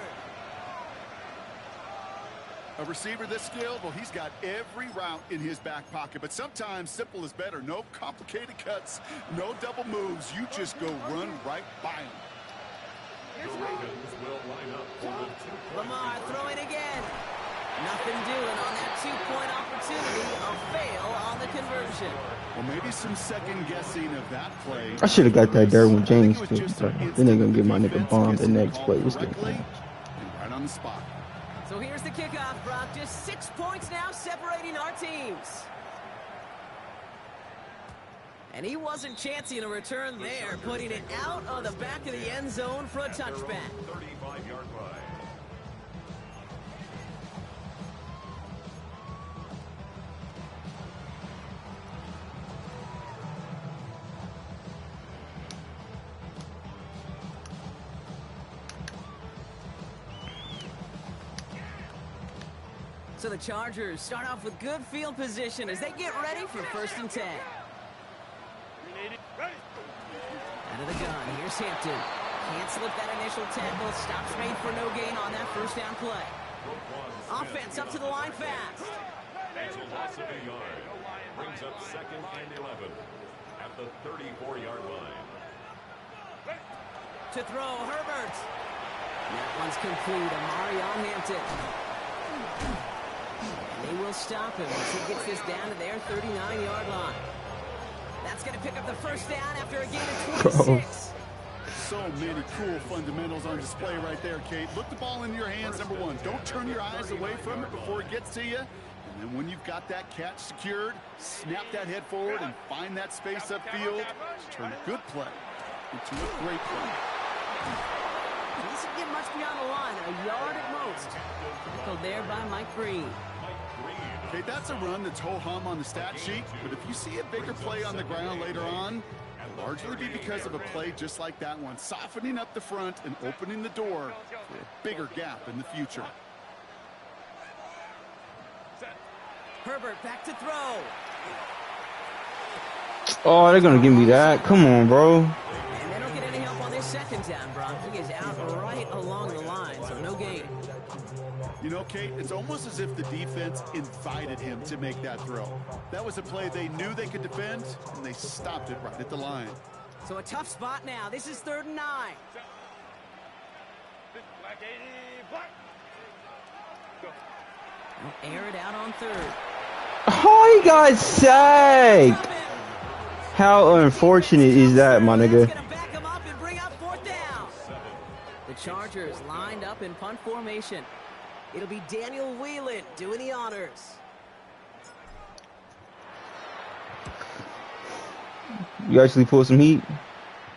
A receiver this skilled, well, he's got every route in his back pocket. But sometimes simple is better. No complicated cuts, no double moves. You just go run right by him. The Ravens will line up for the 2-point Lamar throwing again. Nothing doing on that 2-point opportunity. A fail on the conversion. Well, maybe some second guessing of that play. I should have got that Derwin James I think it too. was just But an then they're gonna get my instant nigga bombed the defense, next guessing play. the What's ball good? correctly, and right on the spot. So here's the kickoff, Brock. Just 6 points now separating our teams. And he wasn't chancing a return there, putting it out on the back of the end zone for a touchback. 35-yard line. So the Chargers start off with good field position as they get ready for 1st and 10. Out of the gun, here's Hampton. Can't slip that initial tackle. Stops made for no gain on that 1st down play. Offense up to the line fast. loss of a yard. Brings up 2nd and 11 at the 34-yard line. To throw, Herbert. That one's complete. Amari on Hampton. They will stop him as he gets this down to their 39-yard line. That's going to pick up the first down after a gain of 26. So many cool fundamentals on display right there, Kate. Look the ball in your hands, number one. Don't turn your eyes away from it before it gets to you. And then when you've got that catch secured, snap that head forward and find that space upfield. Turn a good play into a great play. He doesn't get much beyond the line, a yard at most. Tackled there by Mike Green. Okay, that's a run that's ho-hum on the stat sheet, but if you see a bigger play on the ground later on, it'll largely be because of a play just like that one, softening up the front and opening the door for a bigger gap in the future. Herbert back to throw. Oh, they're going to give me that. Come on, bro. And they don't get any help on this second down, Brock. He is out right along the line, so no gain. You know, Kate, it's almost as if the defense invited him to make that throw. That was a play they knew they could defend, and they stopped it right at the line. So a tough spot now. This is 3rd and 9. They'll air it out on 3rd. Oh, he got sacked. How unfortunate is that, my nigga? Gonna back him up and bring up 4th down. The Chargers lined up in punt formation. It'll be Daniel Whelan doing the honors. You actually pull some heat?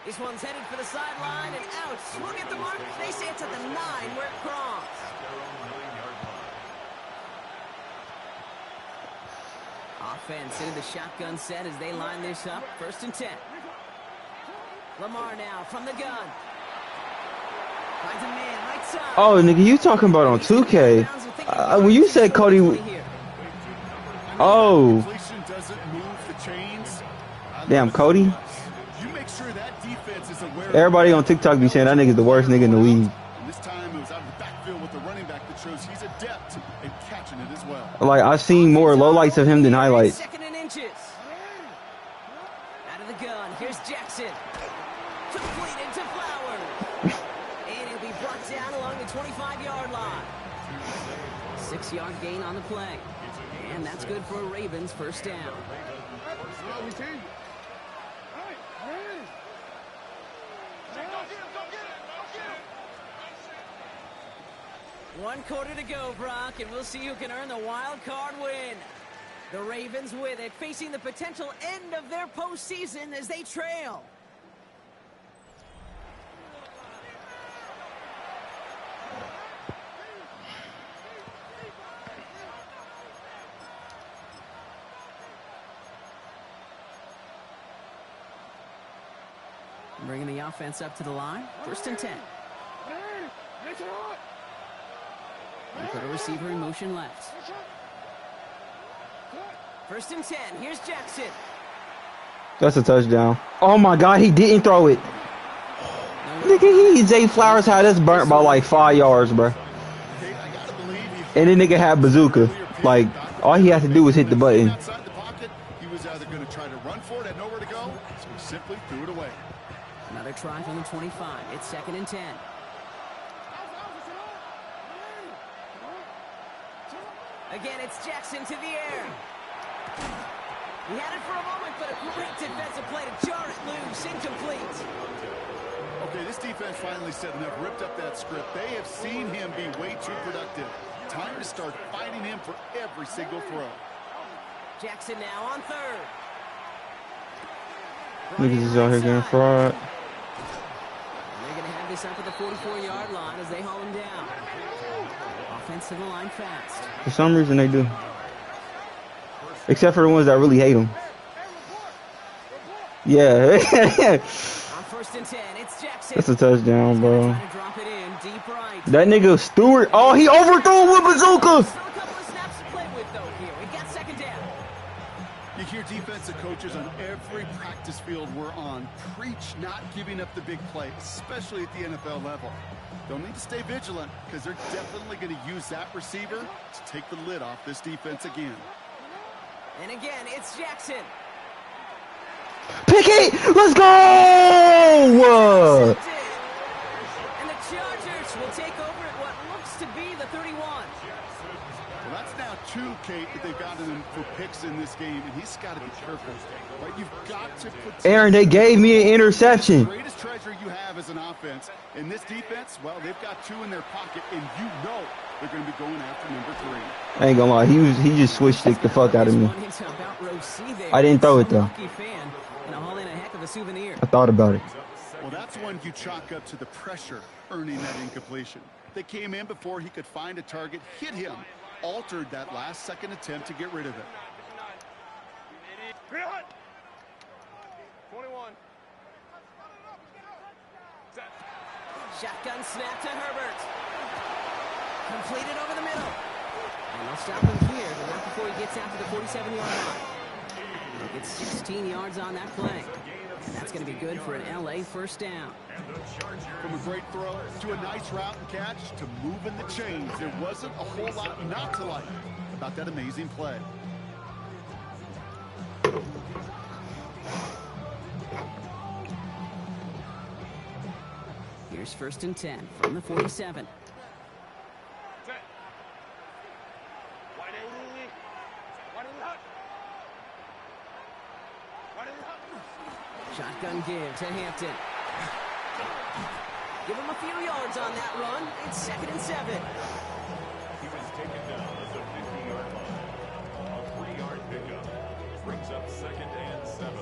This one's headed for the sideline and out. Swung at the mark. They say it's at the 9 where it crossed. Offense into the shotgun set as they line this up. 1st and 10. Lamar now from the gun. Finds a man right side. Oh, nigga, you talking about on 2K? When you said Cody... Oh. Damn, Cody? You make sure that defense is aware. Everybody on TikTok be saying that nigga's the worst nigga in the league. This time it was out of the backfield with the running back that shows he's adept at catching it as well. Like, I've seen more lowlights of him than highlights. 2nd and inches. Out of the gun. Here's Jackson. Complete into Flowers. And he'll be brought down along the 25-yard line. 6-yard gain on the play. And that's good for a Ravens 1st down. One quarter to go, Brock, and we'll see who can earn the wild card win. The Ravens with it, facing the potential end of their postseason as they trail. Bringing the offense up to the line. 1st and 10. And put a receiver in motion left. 1st and 10. Here's Jackson. That's a touchdown. Oh my God, he didn't throw it. Nigga, Zay Flowers had us burnt by like 5 yards, bro. And then nigga had bazooka. Like, all he had to do was hit the button. He was either going to try to run for it, had nowhere to go, so he simply threw it away. Another try from the 25. It's 2nd and 10. Again, it's Jackson to the air. He had it for a moment, but a great defensive play to jar it loose. Incomplete. Okay, this defense finally said enough, ripped up that script. They have seen him be way too productive. Time to start fighting him for every single throw. Jackson now on 3rd. Niggas is out here getting fraud. They're going to have this up at the 44-yard line as they haul him down. Offensive line fast. For some reason they do. Except for the ones that really hate him. Yeah. On 1st and 10, it's Jackson. That's a touchdown, bro. Trying to drop it in deep right. That nigga Stewart. Oh, he overthrew with bazooka. Still a couple of snaps to play with, though, here. We got 2nd down. You hear defensive coaches on every practice field we're on preach not giving up the big play, especially at the NFL level. They'll need to stay vigilant because they're definitely going to use that receiver to take the lid off this defense again. And again, it's Jackson. Pickett, let's go! Intercepted. And the Chargers will take over at what looks to be the 31. Well, that's now 2, Kate, that they've gotten him for picks in this game, and he's got to be careful. Right? You've got to put... Aaron, they gave me an interception. The greatest treasure you have as an offense. In this defense, well, they've got 2 in their pocket, and you know they're going to be going after number 3. I ain't gonna lie, he just switched stick the fuck out of me. I didn't throw it though. I thought about it. Well, that's one you chalk up to the pressure earning that incompletion. They came in before he could find a target, hit him, altered that last-second attempt to get rid of it. 21. Shotgun snap to Herbert. Completed over the middle. And they'll stop him here, but not before he gets out to the 47-yard line. He'll get 16 yards on that play. And that's going to be good for an LA first down. From a great throw to a nice route and catch to moving the chains, there wasn't a whole lot not to like about that amazing play. Here's 1st and 10 from the 47. Shotgun give to Hampton. Give him a few yards on that run. It's 2nd and 7. He was taken down at the 50-yard line. A 3-yard pickup brings up 2nd and 7.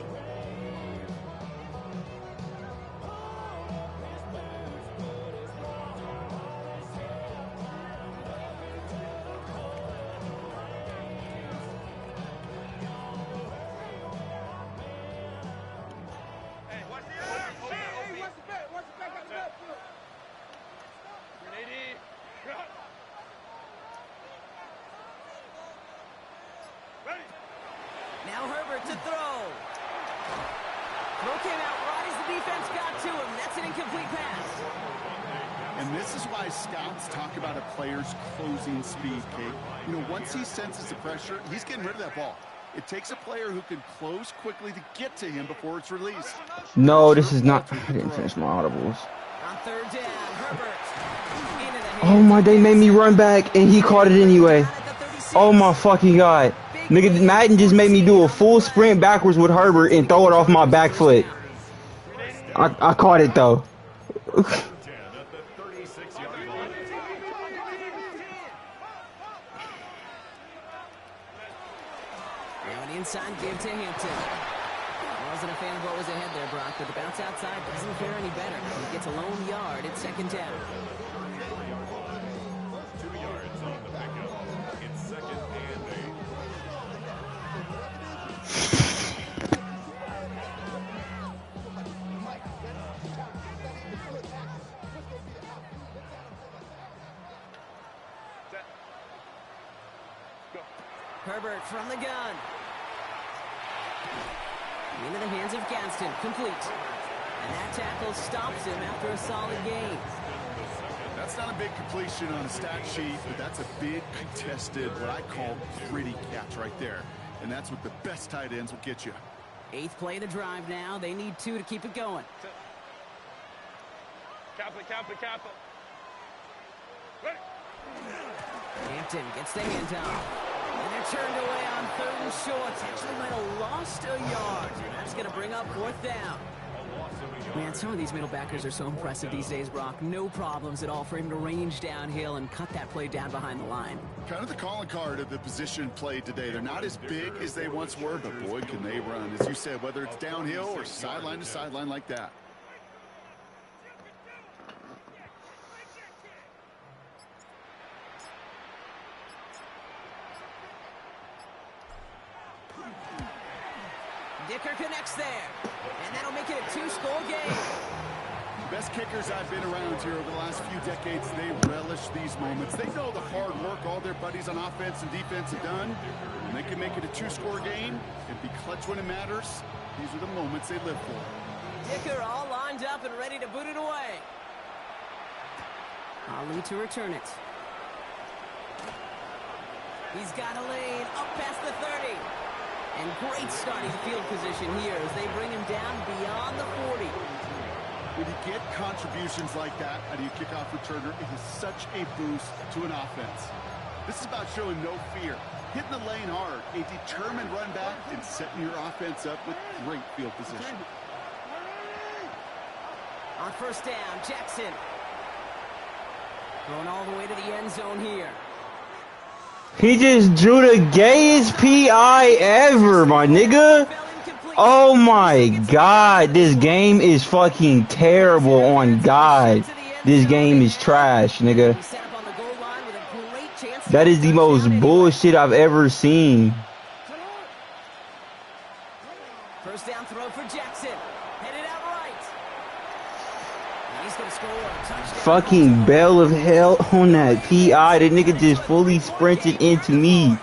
Now Herbert to throw. Throw came out right as the defense got to him. That's an incomplete pass. And this is why scouts talk about a player's closing speed, Kate. You know, once he senses the pressure, he's getting rid of that ball. It takes a player who can close quickly to get to him before it's released. No, this is not. I didn't finish my audibles. On 3rd down, Herbert. Oh my, they made me run back and he caught it anyway. Oh my fucking god. Nigga, Madden just made me do a full sprint backwards with Herbert and throw it off my back foot. I caught it though. Inside give to Hampton. I wasn't a fan of what was ahead there, Brock, but the bounce outside doesn't fare any better. He gets a lone yard at 2nd down. 2 yards on the pickup. It's 2nd and 8. Herbert from the gun. Into the hands of Gaston, complete. And that tackle stops him after a solid gain. That's not a big completion on a stat sheet, but that's a big contested, what I call gritty catch right there. And that's what the best tight ends will get you. 8th play of the drive now. They need 2 to keep it going. Kappa. Ready. Hampton gets the handoff. And they're turned away on 3rd and short. Actually might have lost a yard. And that's going to bring up 4th down. Man, some of these middle backers are so impressive these days, Brock. No problems at all for him to range downhill and cut that play down behind the line. Kind of the calling card of the position played today. They're not as big as they once were, but boy, can they run. As you said, whether it's downhill or sideline to sideline like that. Dicker connects there, and that'll make it a 2-score game. Best kickers I've been around here over the last few decades, they relish these moments. They know the hard work all their buddies on offense and defense have done, and they can make it a 2-score game and be clutch when it matters. These are the moments they live for. Dicker all lined up and ready to boot it away. Ali to return it. He's got a lane up past the 30. And great starting field position here as they bring him down beyond the 40. When you get contributions like that out of your kickoff returner, it is such a boost to an offense. This is about showing no fear, hitting the lane hard, a determined run back, and setting your offense up with great field position. On first down, Jackson. Going all the way to the end zone here. He just drew the gayest PI ever, my nigga. Oh my God, this game is fucking terrible on God. This game is trash, nigga. That is the most bullshit I've ever seen. First down throw for Jackson. Headed out right. He's gonna score a touchdown. Fucking bell of hell on that PI. That nigga just fully sprinted into me.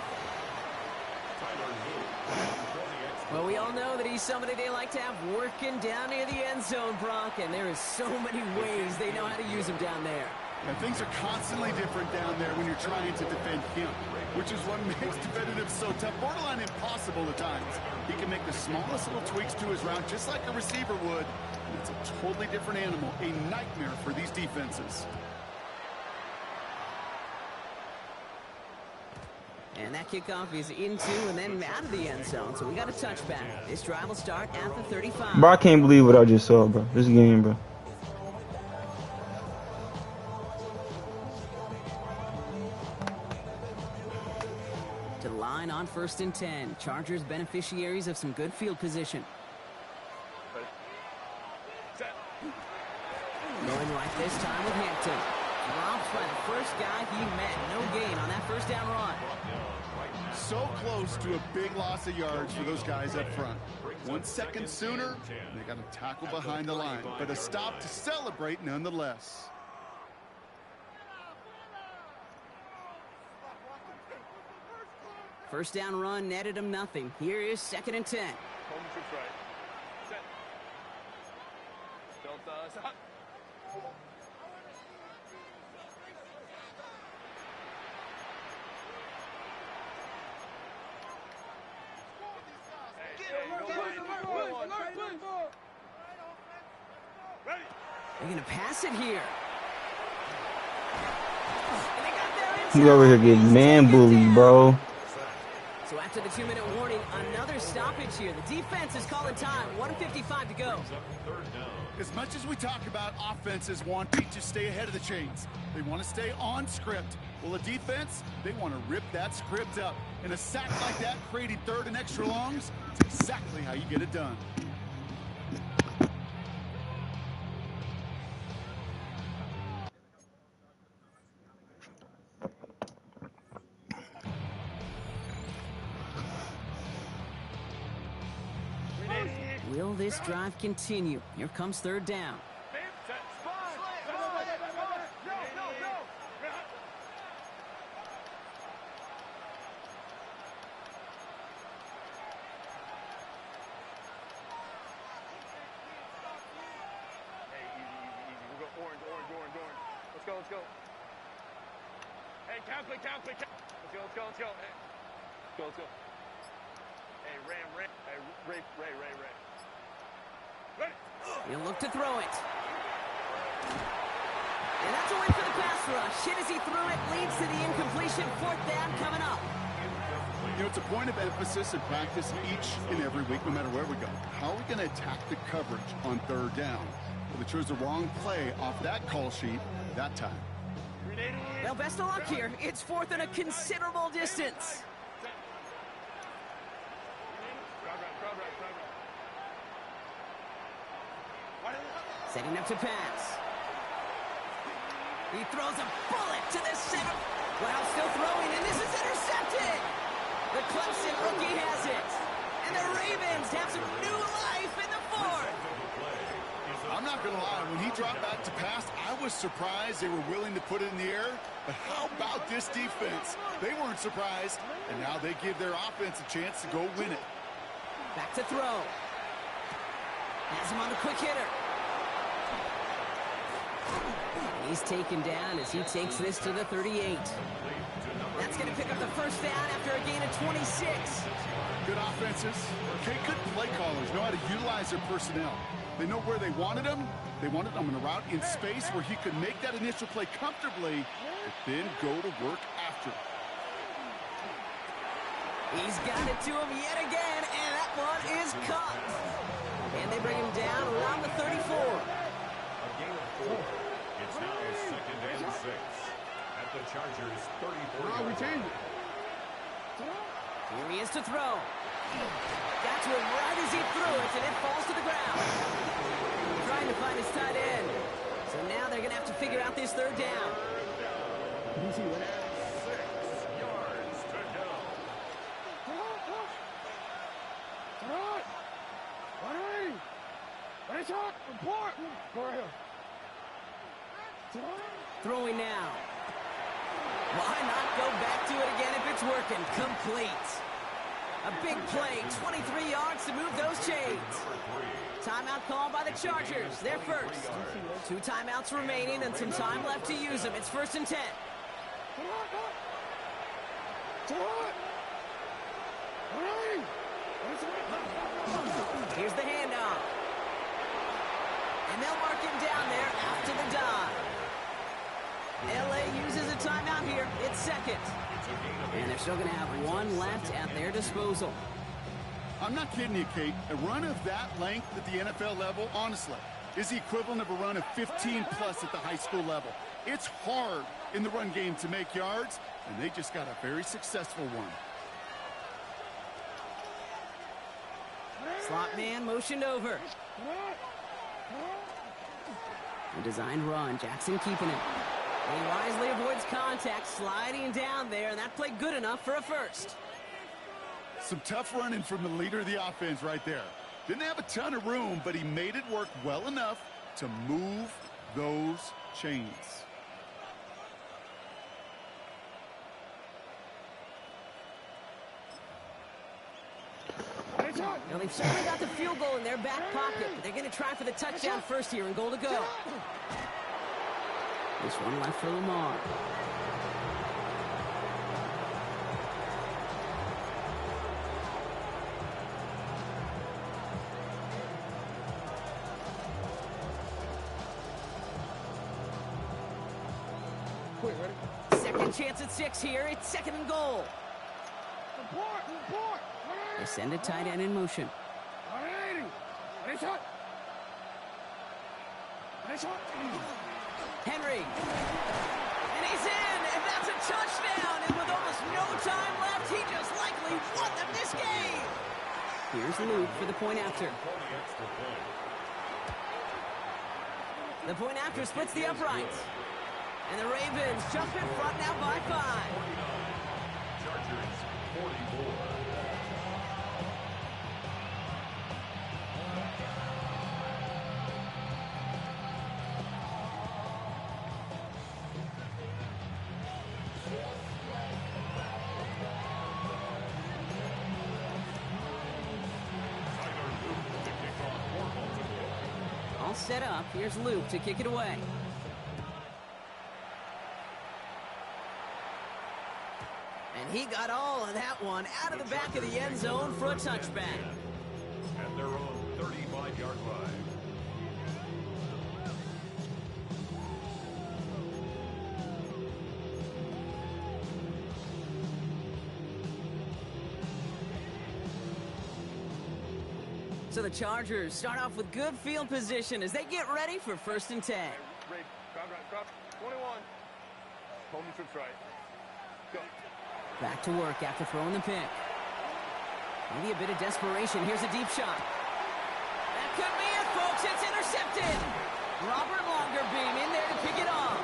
Well, we all know that he's somebody they like to have working down near the end zone, Brock, and there is so many ways they know how to use him down there. And things are constantly different down there when you're trying to defend him, which is what makes defending him so tough, borderline impossible at times. He can make the smallest little tweaks to his route just like a receiver would, and it's a totally different animal, a nightmare for these defenses. And that kickoff is into and then out of the end zone, so we got a touchback. This drive will start at the 35. Bro, I can't believe what I just saw, bro. This game, bro. To the line on 1st and 10. Chargers beneficiaries of some good field position. Going right this time with Hampton. Dropped by the first guy he met. No gain on that first down run. So close to a big loss of yards for those guys up front. 1 second sooner, they got a tackle behind the line, but a stop to celebrate nonetheless. First down run netted him nothing. Here is 2nd and 10. They're going to pass it here. And they got there in He's over here getting man bullied, bro. So after the 2-minute warning, another stoppage here. The defense is calling time. 1:55 to go. As much as we talk about offenses wanting to stay ahead of the chains, they want to stay on script. Well, the defense, they want to rip that script up. And a sack like that, creating 3rd and extra longs, it's exactly how you get it done. Will this drive continue? Here comes 3rd down. Let's go. Hey, count quick. Let's go. Hey. Let's go. Hey, Ram. Hey, Ray. Ready? He'll look to throw it. And that's a win for the pass rush. Hit as he threw it, leads to the incompletion. 4th down coming up. You know, it's a point of emphasis in practice each and every week, no matter where we go. How are we going to attack the coverage on 3rd down? Well, they chose the wrong play off that call sheet that time. Well, best of luck here. It's 4th and a considerable distance. Setting up to pass. He throws a bullet to the center. While still throwing, and this is intercepted. The Clemson rookie has it. And the Ravens have some new life in the 4th. I'm not going to lie. When he dropped back to pass, I was surprised they were willing to put it in the air. But how about this defense? They weren't surprised, and now they give their offense a chance to go win it. Back to throw. Has him on the quick hitter. He's taken down as he takes this to the 38. That's going to pick up the first down after a gain of 26. Good offenses. Okay, good play callers know how to utilize their personnel. They know where they wanted him. They wanted him in a route in space where he could make that initial play comfortably, but then go to work after. He's got it to him yet again, and that one is caught. And they bring him down around the 34. A gain of 4. It's now 2nd and 6 at the Chargers' 34. We changed it. Here he is to throw. Got to him right as he threw it, and it falls to the ground. Trying to find his tight end. So now they're going to have to figure out this 3rd down. 6 yards to go. Throwing now. Why not go back to it again if it's working? Complete. A big play, 23 yards to move those chains. Timeout called by the Chargers. They're first. 2 timeouts remaining and some time left to use them. It's 1st and 10. Here's the handoff. And they'll mark him down there after the dive. LA uses a timeout here. It's 2nd. And they're still going to have 1 left at their disposal. I'm not kidding you, Kate. A run of that length at the NFL level, honestly, is the equivalent of a run of 15-plus at the high school level. It's hard in the run game to make yards, and they just got a very successful one. Slot man motioned over. A designed run. Jackson keeping it. He wisely avoids contact, sliding down there, and that played good enough for a first. Some tough running from the leader of the offense right there. Didn't have a ton of room, but he made it work well enough to move those chains. Now, they've certainly got the field goal in their back pocket, but they're going to try for the touchdown first here and goal to go. This one left for Lamar. Second chance at 6 here. It's 2nd and goal. They send a tight end in motion. Henry. And he's in, and that's a touchdown. And with almost no time left, he just likely won them this game. Here's Luke for the point after. The point after splits the uprights. And the Ravens jump in front now by 5. Chargers 44. All set up. Here's Luke to kick it away. And he got all of that one out of the back of the end zone for a touchback. At their own 35-yard line. So the Chargers start off with good field position as they get ready for 1st and 10. Ready. Drop. 21. Home trips right. Go. Back to work after throwing the pick. Maybe a bit of desperation. Here's a deep shot. That could be it, folks. It's intercepted. Robert Longerbeam in there to pick it off.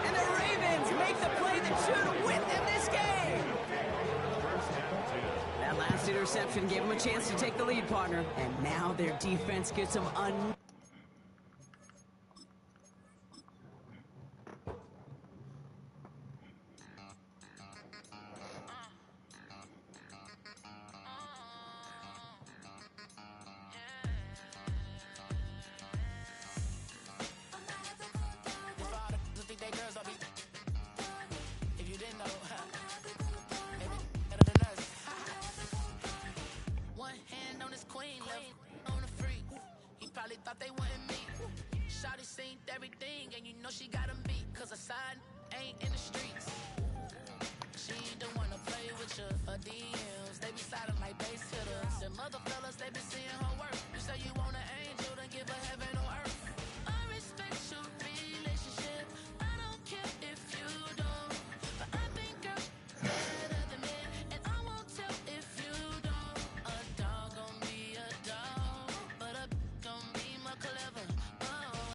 And the Ravens make the play that should win them this game. That last interception gave them a chance to take the lead, partner. And now their defense gets them know she got him beat, cause her side ain't in the street.